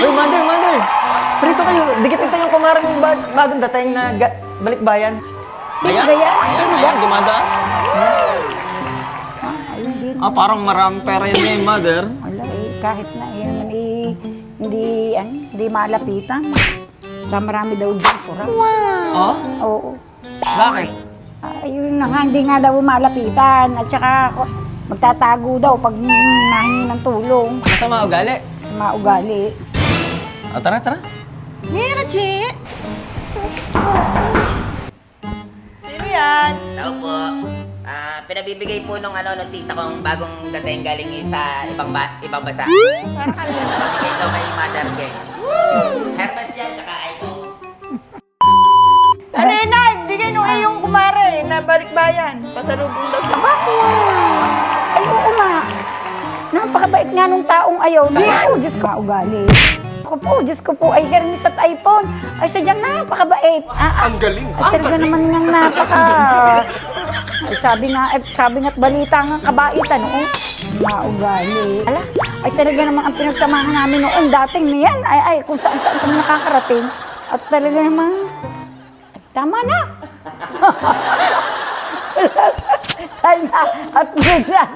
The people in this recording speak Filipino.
Uy, mother! Prito kayo, dikit ito yung kumarang yung bagong dating na balikbayan. Ayan, dumadaan. Ayun din. Parang maraming pera yun ngayon, mother. Wala kahit na yun, hindi malapitan. Sa marami daw dyan, sura. Oh? Oo. Bakit? Ayun na nga, hindi nga daw malapitan. At saka, magtatago daw pag nahingi ng tulong. Masama ugali. Sa mga ugali. Tara. Mira, Chi! Sino yan? Tao po. Pinabibigay po nung tita kong bagong dating galing sa ibang bansa. Parang kanina. Bigay daw kay Mother King. Hermes yan, tsaka iPhone. Arena, bigay nung iyong kumare na balikbayan. Pasalubong daw sa Ay, oo nga. Napakabait nga nung taong ayaw na. Oh, Diyos ko, ugali. Ako po, Diyos ko po, ay Hermes at iPhone. Ay, sadyang napakabait. Ang galing. Ay, talaga naman nga napaka... Ay, sabi nga't balita nga kabaitan, oo. Maugali. Ala, ay talaga naman ang pinagsamahan namin noon dating niyan. Ay, kung saan-saan kami nakakarating. At talaga naman, tama na. At